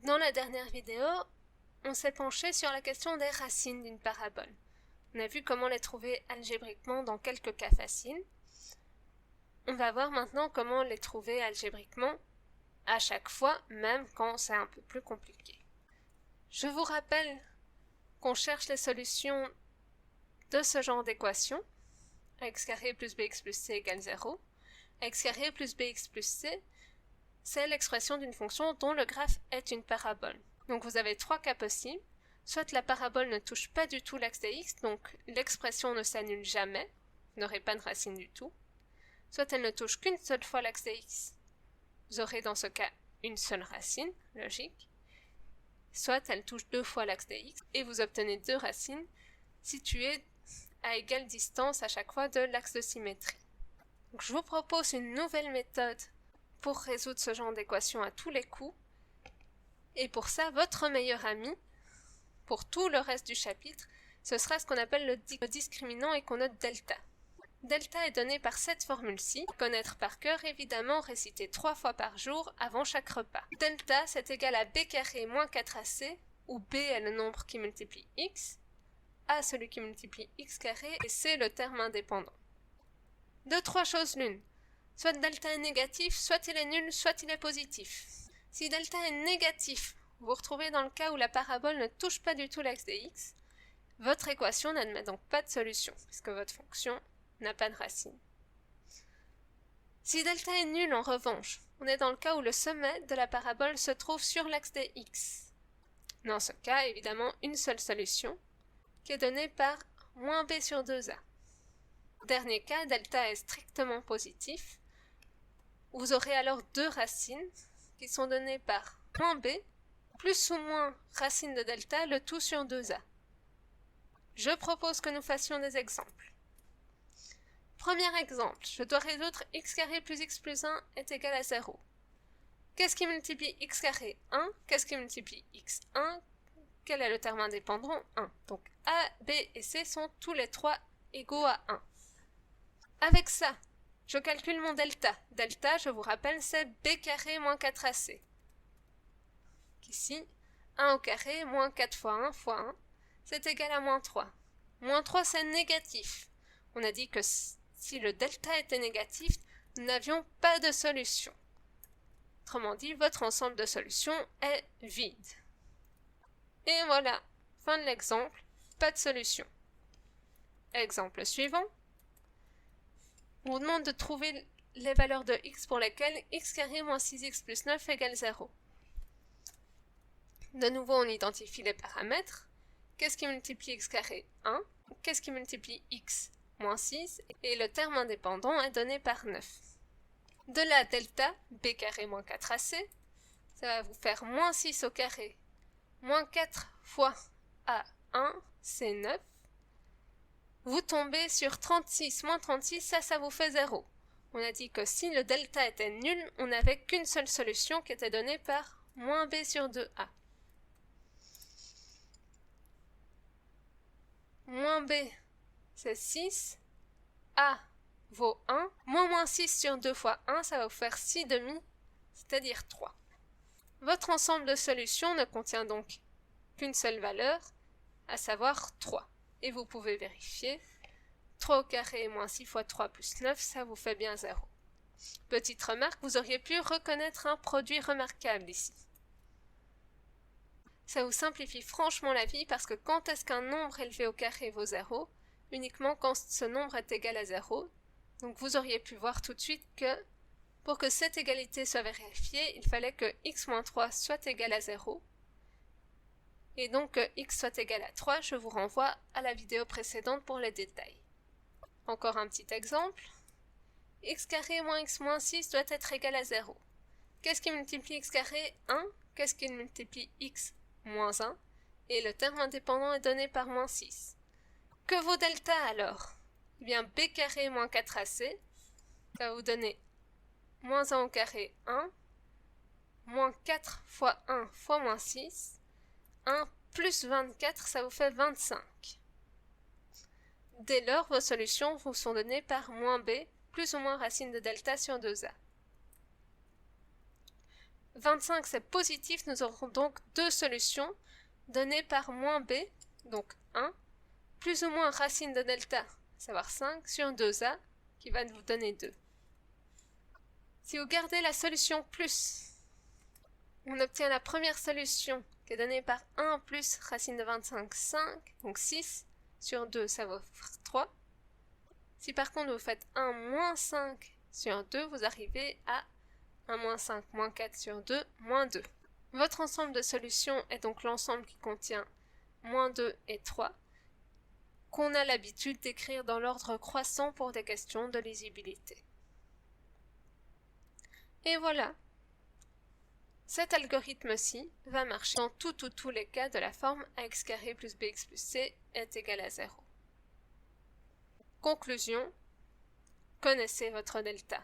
Dans la dernière vidéo, on s'est penché sur la question des racines d'une parabole. On a vu comment les trouver algébriquement dans quelques cas faciles. On va voir maintenant comment les trouver algébriquement à chaque fois, même quand c'est un peu plus compliqué. Je vous rappelle qu'on cherche les solutions de ce genre d'équation, x carré plus bx plus c égale 0. X carré plus bx plus c, c'est l'expression d'une fonction dont le graphe est une parabole. Donc vous avez trois cas possibles. Soit la parabole ne touche pas du tout l'axe de x, donc l'expression ne s'annule jamais, vous n'aurez pas de racine du tout. Soit elle ne touche qu'une seule fois l'axe de x, vous aurez dans ce cas une seule racine, logique. Soit elle touche deux fois l'axe de x, et vous obtenez deux racines situées à égale distance à chaque fois de l'axe de symétrie. Donc je vous propose une nouvelle méthode pour résoudre ce genre d'équation à tous les coups. Et pour ça, votre meilleur ami, pour tout le reste du chapitre, ce sera ce qu'on appelle le discriminant et qu'on note delta. Delta est donné par cette formule-ci, connaître par cœur, évidemment réciter 3 fois par jour avant chaque repas. Delta, c'est égal à b carré moins 4ac, où b est le nombre qui multiplie x, a celui qui multiplie x carré, et c le terme indépendant. De trois choses l'une. Soit delta est négatif, soit il est nul, soit il est positif. Si delta est négatif, vous vous retrouvez dans le cas où la parabole ne touche pas du tout l'axe de x, votre équation n'admet donc pas de solution, puisque votre fonction n'a pas de racine. Si delta est nul, en revanche, on est dans le cas où le sommet de la parabole se trouve sur l'axe de x. Dans ce cas, évidemment, une seule solution, qui est donnée par moins b sur 2a. Dernier cas, delta est strictement positif. Vous aurez alors deux racines qui sont données par moins b, plus ou moins racine de delta, le tout sur 2a. Je propose que nous fassions des exemples. Premier exemple, je dois résoudre x carré plus x plus 1 est égal à 0. Qu'est-ce qui multiplie x carré 1? Qu'est-ce qui multiplie x1? Quel est le terme indépendant? 1. Donc a, b et c sont tous les trois égaux à 1. Avec ça, je calcule mon delta. Delta, je vous rappelle, c'est b carré moins 4ac. Ici, 1 au carré moins 4 fois 1 fois 1, c'est égal à moins 3. Moins 3, c'est négatif. On a dit que si le delta était négatif, nous n'avions pas de solution. Autrement dit, votre ensemble de solutions est vide. Et voilà, fin de l'exemple, pas de solution. Exemple suivant. On vous demande de trouver les valeurs de x pour lesquelles x carré moins 6x plus 9 égale 0. De nouveau, on identifie les paramètres. Qu'est-ce qui multiplie x carré? 1. Qu'est-ce qui multiplie x? Moins 6. Et le terme indépendant est donné par 9. De là, delta, b carré moins 4ac, ça va vous faire moins 6 au carré, moins 4 fois a1, c'est 9. Vous tombez sur 36 moins 36, ça vous fait 0. On a dit que si le delta était nul, on n'avait qu'une seule solution qui était donnée par moins b sur 2a. Moins b, c'est 6. A vaut 1. Moins 6 sur 2 fois 1, ça va vous faire 6 demi, c'est-à-dire 3. Votre ensemble de solutions ne contient donc qu'une seule valeur, à savoir 3. Et vous pouvez vérifier. 3 au carré moins 6 fois 3 plus 9, ça vous fait bien 0. Petite remarque, vous auriez pu reconnaître un produit remarquable ici. Ça vous simplifie franchement la vie parce que quand est-ce qu'un nombre élevé au carré vaut 0? Uniquement quand ce nombre est égal à 0. Donc vous auriez pu voir tout de suite que pour que cette égalité soit vérifiée, il fallait que x-3 soit égal à 0. Et donc que x soit égal à 3, je vous renvoie à la vidéo précédente pour les détails. Encore un petit exemple. X carré moins x moins 6 doit être égal à 0. Qu'est-ce qui multiplie x carré? 1. Qu'est-ce qui multiplie x moins 1? Et le terme indépendant est donné par moins 6. Que vaut delta alors? Eh bien, b carré moins 4ac, ça va vous donner moins 1 au carré 1, moins 4 fois 1 fois moins 6, 1 plus 24, ça vous fait 25. Dès lors, vos solutions vous sont données par moins b, plus ou moins racine de delta sur 2a. 25 c'est positif, nous aurons donc deux solutions données par moins b, donc 1, plus ou moins racine de delta, savoir 5, sur 2a, qui va vous donner 2. Si vous gardez la solution plus, on obtient la première solution qui est donnée par 1 plus racine de 25, 5, donc 6, sur 2, ça va faire 3. Si par contre vous faites 1 moins 5 sur 2, vous arrivez à 1 moins 5 moins 4 sur 2, moins 2. Votre ensemble de solutions est donc l'ensemble qui contient moins 2 et 3, qu'on a l'habitude d'écrire dans l'ordre croissant pour des questions de lisibilité. Et voilà, cet algorithme-ci va marcher dans tous les cas de la forme ax carré plus bx plus c est égal à 0. Conclusion, connaissez votre delta.